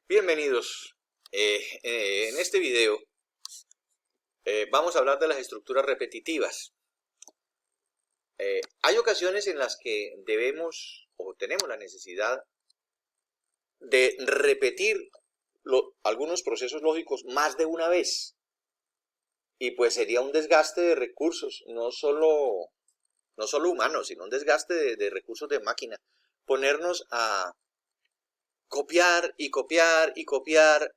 Bienvenidos. En este video vamos a hablar de las estructuras repetitivas. Hay ocasiones en las que debemos o tenemos la necesidad de repetir algunos procesos lógicos más de una vez. Y pues sería un desgaste de recursos, no solo humanos, sino un desgaste de recursos de máquina. Ponernos a copiar y copiar y copiar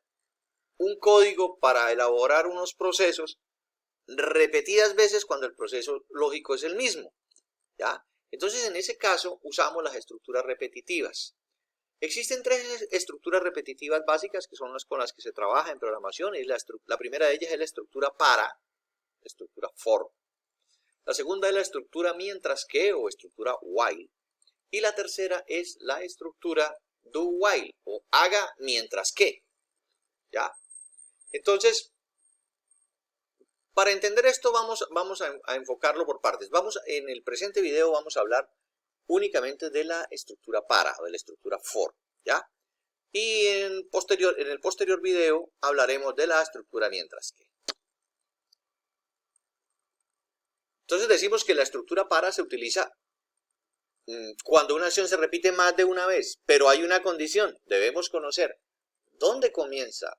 un código para elaborar unos procesos repetidas veces cuando el proceso lógico es el mismo, ¿ya? Entonces, en ese caso, usamos las estructuras repetitivas. Existen tres estructuras repetitivas básicas que son las con las que se trabaja en programación. Y la primera de ellas es la estructura para, la estructura for. La segunda es la estructura mientras que o estructura while. Y la tercera es la estructura do while o haga mientras que, ¿ya? Entonces, para entender esto vamos a enfocarlo por partes. En el presente video vamos a hablar únicamente de la estructura para o de la estructura for, ¿ya? Y en el posterior video hablaremos de la estructura mientras que. Entonces decimos que la estructura para se utiliza cuando una acción se repite más de una vez, pero hay una condición. Debemos conocer dónde comienza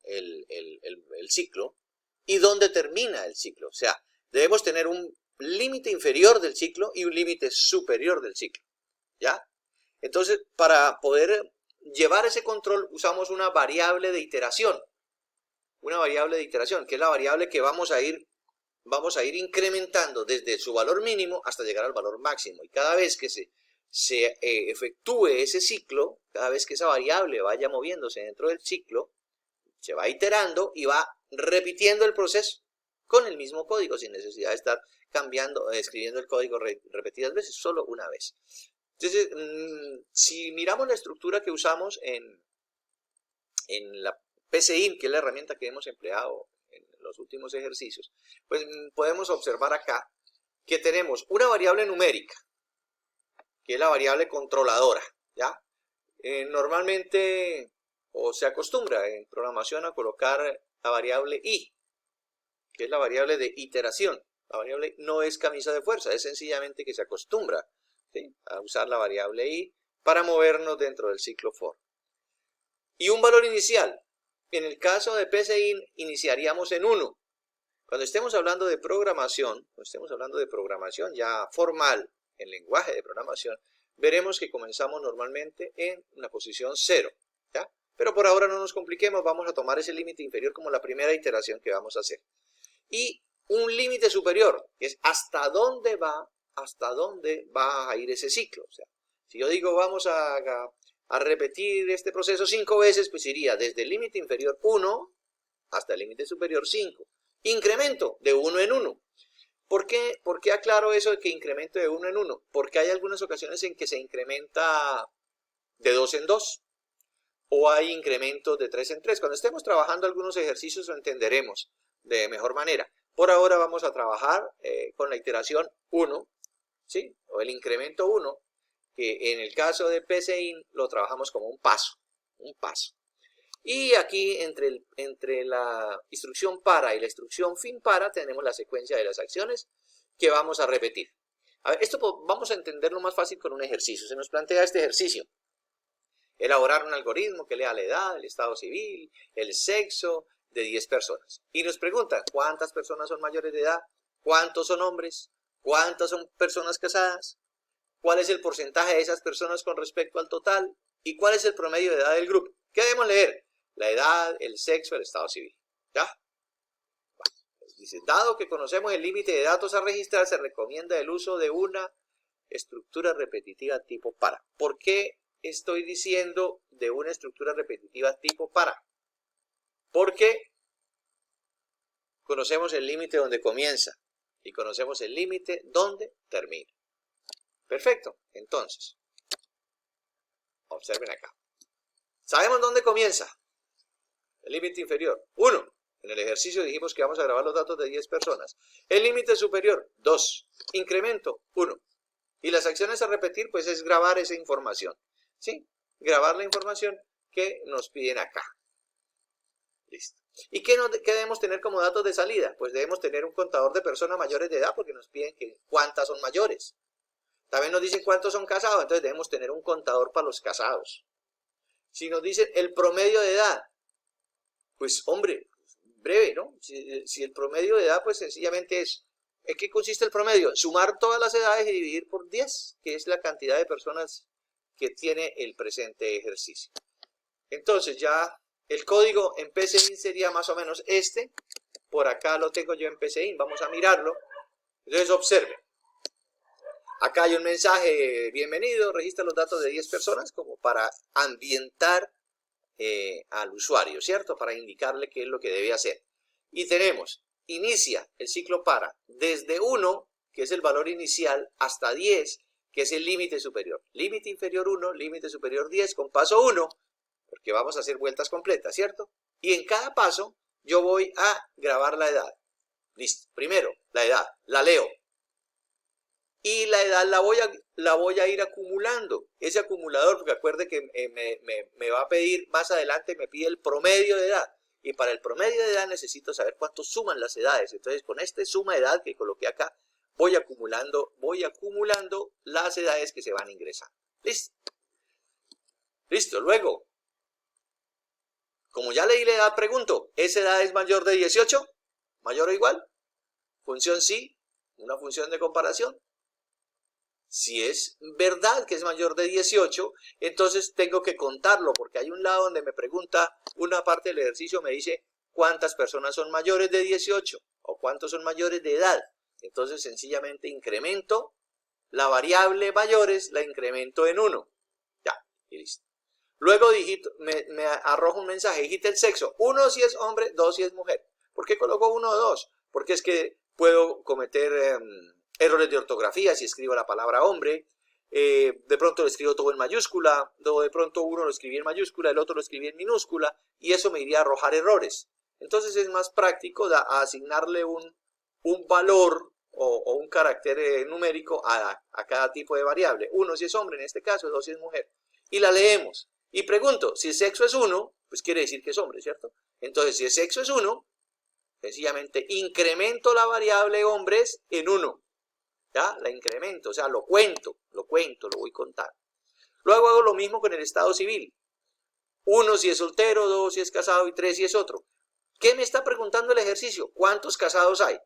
el ciclo y dónde termina el ciclo. O sea, debemos tener un límite inferior del ciclo y un límite superior del ciclo, ¿ya? Entonces, para poder llevar ese control usamos una variable de iteración. Una variable de iteración, que es la variable que vamos a ir incrementando desde su valor mínimo hasta llegar al valor máximo. Y cada vez que se efectúe ese ciclo, cada vez que esa variable vaya moviéndose dentro del ciclo, se va iterando y va repitiendo el proceso con el mismo código, sin necesidad de estar escribiendo el código repetidas veces, solo una vez. Entonces, si miramos la estructura que usamos en la PCIN, que es la herramienta que hemos empleado en los últimos ejercicios, pues podemos observar acá que tenemos una variable numérica, que es la variable controladora, ¿ya? Normalmente, o se acostumbra en programación a colocar la variable i, que es la variable de iteración. La variable no es camisa de fuerza, es sencillamente que se acostumbra, ¿sí?, a usar la variable i para movernos dentro del ciclo for. Y un valor inicial. En el caso de PCIN iniciaríamos en 1. Cuando estemos hablando de programación, ya formal, en lenguaje de programación, veremos que comenzamos normalmente en una posición 0, ¿ya? Pero por ahora no nos compliquemos, vamos a tomar ese límite inferior como la primera iteración que vamos a hacer. Y un límite superior, que es hasta dónde va a ir ese ciclo. O sea, si yo digo vamos a repetir este proceso 5 veces, pues iría desde el límite inferior 1 hasta el límite superior 5. Incremento de 1 en 1. ¿Por qué aclaro eso de que incremento de 1 en 1? Porque hay algunas ocasiones en que se incrementa de 2 en 2. O hay incrementos de 3 en 3. Cuando estemos trabajando algunos ejercicios lo entenderemos de mejor manera. Por ahora vamos a trabajar con la iteración 1, ¿sí? O el incremento 1, que en el caso de PCIN lo trabajamos como un paso. Y aquí entre la instrucción para y la instrucción fin para tenemos la secuencia de las acciones que vamos a repetir. A ver, esto vamos a entenderlo más fácil con un ejercicio. Se nos plantea este ejercicio. Elaborar un algoritmo que lea la edad, el estado civil, el sexo de 10 personas. Y nos pregunta, ¿cuántas personas son mayores de edad? ¿Cuántos son hombres? ¿Cuántas son personas casadas? ¿Cuál es el porcentaje de esas personas con respecto al total? ¿Y cuál es el promedio de edad del grupo? ¿Qué debemos leer? La edad, el sexo, el estado civil. ¿Ya? Bueno, pues dice, dado que conocemos el límite de datos a registrar, se recomienda el uso de una estructura repetitiva tipo para. ¿Por qué estoy diciendo de una estructura repetitiva tipo para? Porque conocemos el límite donde comienza y conocemos el límite donde termina. Perfecto. Entonces, observen acá. Sabemos dónde comienza el límite inferior. 1. En el ejercicio dijimos que vamos a grabar los datos de 10 personas. El límite superior, 2. Incremento, 1. Y las acciones a repetir, pues es grabar esa información. ¿Sí? Grabar la información que nos piden acá. Listo. ¿Y qué debemos tener como datos de salida? Pues debemos tener un contador de personas mayores de edad porque nos piden que cuántas son mayores. También nos dicen cuántos son casados, entonces debemos tener un contador para los casados. Si nos dicen el promedio de edad, pues hombre, breve, ¿no? Si el promedio de edad, pues sencillamente es, ¿en qué consiste el promedio? Sumar todas las edades y dividir por 10, que es la cantidad de personas que tiene el presente ejercicio. Entonces ya el código en PCIN sería más o menos este. Por acá lo tengo yo en PCIN, vamos a mirarlo. Entonces observen. Acá hay un mensaje, bienvenido, registra los datos de 10 personas como para ambientar al usuario, ¿cierto? Para indicarle qué es lo que debe hacer. Y tenemos, inicia el ciclo para desde 1, que es el valor inicial, hasta 10, que es el límite superior. Límite inferior 1, límite superior 10, con paso 1, porque vamos a hacer vueltas completas, ¿cierto? Y en cada paso yo voy a grabar la edad. Listo. Primero, la edad, la leo. Y la edad la voy a ir acumulando. Ese acumulador, porque acuerde que me va a pedir, más adelante me pide el promedio de edad. Y para el promedio de edad necesito saber cuánto suman las edades. Entonces con este suma de edad que coloqué acá, voy acumulando las edades que se van ingresando. ¿Listo? Listo. Luego, como ya leí la edad, pregunto, ¿esa edad es mayor de 18? ¿Mayor o igual? Función sí, una función de comparación. Si es verdad que es mayor de 18, entonces tengo que contarlo, porque hay un lado donde me pregunta, una parte del ejercicio me dice cuántas personas son mayores de 18 o cuántos son mayores de edad. Entonces sencillamente incremento la variable mayores, la incremento en 1. Ya, y listo. Luego me arroja un mensaje, digita el sexo. 1 si es hombre, 2 si es mujer. ¿Por qué coloco 1 o 2? Porque es que puedo cometer errores de ortografía si escribo la palabra hombre. De pronto lo escribo todo en mayúscula, de pronto uno lo escribí en mayúscula, el otro lo escribí en minúscula, y eso me iría a arrojar errores. Entonces es más práctico asignarle un valor o un carácter numérico a cada tipo de variable. 1 si es hombre en este caso, 2 si es mujer. Y la leemos. Y pregunto, si el sexo es 1, pues quiere decir que es hombre, ¿cierto? Entonces, si el sexo es 1, sencillamente incremento la variable hombres en 1. ¿Ya? La incremento, o sea, lo cuento, lo voy contando. Luego hago lo mismo con el estado civil. 1 si es soltero, 2 si es casado y 3 si es otro. ¿Qué me está preguntando el ejercicio? ¿Cuántos casados hay?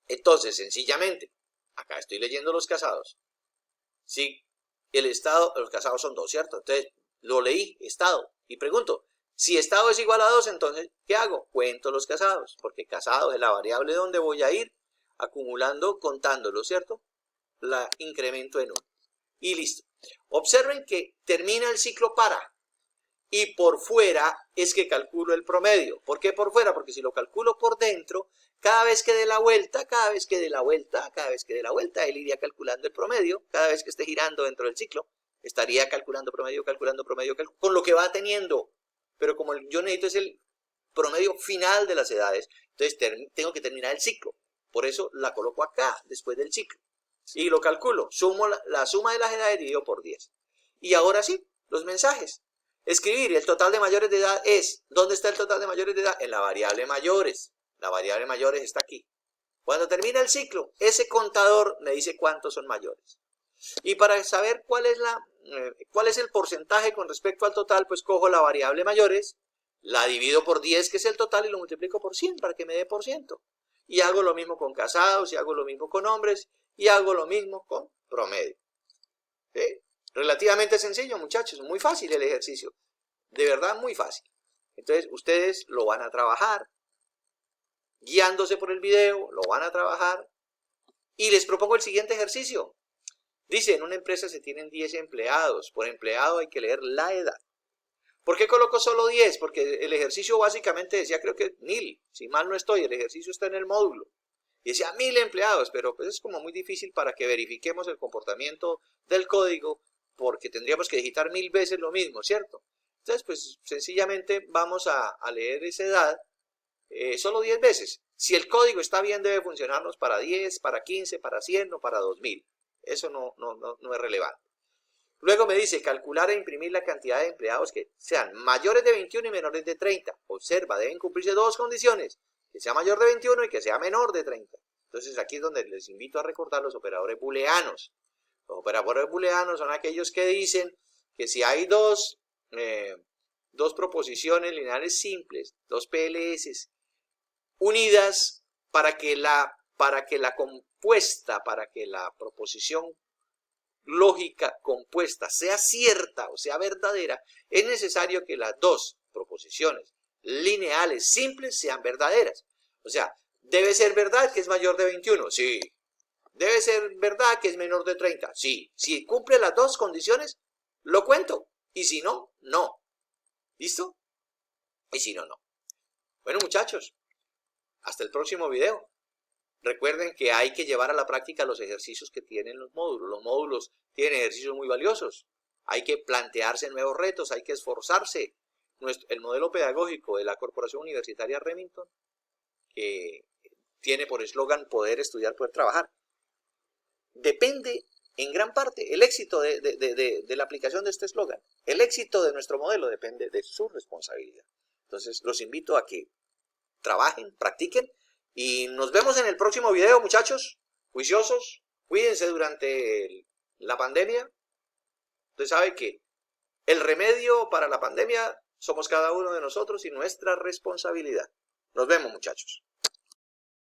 Entonces, sencillamente, acá estoy leyendo los casados. Si el estado, los casados son 2, ¿cierto? Entonces, lo leí, estado, y pregunto, si estado es igual a 2, entonces, ¿qué hago? Cuento los casados, porque casados es la variable donde voy a ir acumulando, contándolo, ¿cierto? La incremento en 1. Y listo. Observen que termina el ciclo para. Y por fuera es que calculo el promedio. ¿Por qué por fuera? Porque si lo calculo por dentro, cada vez que dé la vuelta, él iría calculando el promedio. Cada vez que esté girando dentro del ciclo, estaría calculando promedio, con lo que va teniendo. Pero como yo necesito es el promedio final de las edades, entonces tengo que terminar el ciclo. Por eso la coloco acá, después del ciclo. Y lo calculo. Sumo la suma de las edades dividido por 10. Y ahora sí, los mensajes. Escribir el total de mayores de edad es, ¿dónde está el total de mayores de edad? En la variable mayores. La variable mayores está aquí. Cuando termina el ciclo, ese contador me dice cuántos son mayores. Y para saber cuál es el porcentaje con respecto al total, pues cojo la variable mayores, la divido por 10, que es el total, y lo multiplico por 100 para que me dé por ciento. Y hago lo mismo con casados, y hago lo mismo con hombres, y hago lo mismo con promedio. ¿Sí? Relativamente sencillo, muchachos, muy fácil el ejercicio. De verdad, muy fácil. Entonces, ustedes lo van a trabajar, guiándose por el video, lo van a trabajar. Y les propongo el siguiente ejercicio. Dice, en una empresa se tienen 10 empleados. Por empleado hay que leer la edad. ¿Por qué coloco solo 10? Porque el ejercicio básicamente decía, creo que 1000. Si mal no estoy, el ejercicio está en el módulo. Y decía 1000 empleados, pero pues es como muy difícil para que verifiquemos el comportamiento del código, porque tendríamos que digitar 1000 veces lo mismo, ¿cierto? Entonces, pues sencillamente vamos a leer esa edad solo 10 veces. Si el código está bien, debe funcionarnos para 10, para 15, para 100 o para 2000. Eso no es relevante. Luego me dice calcular e imprimir la cantidad de empleados que sean mayores de 21 y menores de 30. Observa, deben cumplirse dos condiciones, que sea mayor de 21 y que sea menor de 30. Entonces aquí es donde les invito a recordar los operadores booleanos. Los operadores booleanos son aquellos que dicen que si hay dos proposiciones lineales simples, dos PLS, unidas para que la proposición lógica compuesta sea cierta o sea verdadera, es necesario que las dos proposiciones lineales simples sean verdaderas. O sea, debe ser verdad que es mayor de 21, sí. Debe ser verdad que es menor de 30, sí. Si cumple las dos condiciones, lo cuento. Y si no, no. ¿Listo? Y si no, no. Bueno, muchachos, hasta el próximo video. Recuerden que hay que llevar a la práctica los ejercicios que tienen los módulos. Los módulos tienen ejercicios muy valiosos. Hay que plantearse nuevos retos, hay que esforzarse. El modelo pedagógico de la Corporación Universitaria Remington, que tiene por eslogan poder estudiar, poder trabajar, depende en gran parte, el éxito de la aplicación de este eslogan, el éxito de nuestro modelo depende de su responsabilidad. Entonces los invito a que trabajen, practiquen y nos vemos en el próximo video, muchachos, juiciosos, cuídense durante la pandemia. Usted sabe que el remedio para la pandemia somos cada uno de nosotros y nuestra responsabilidad. Nos vemos, muchachos.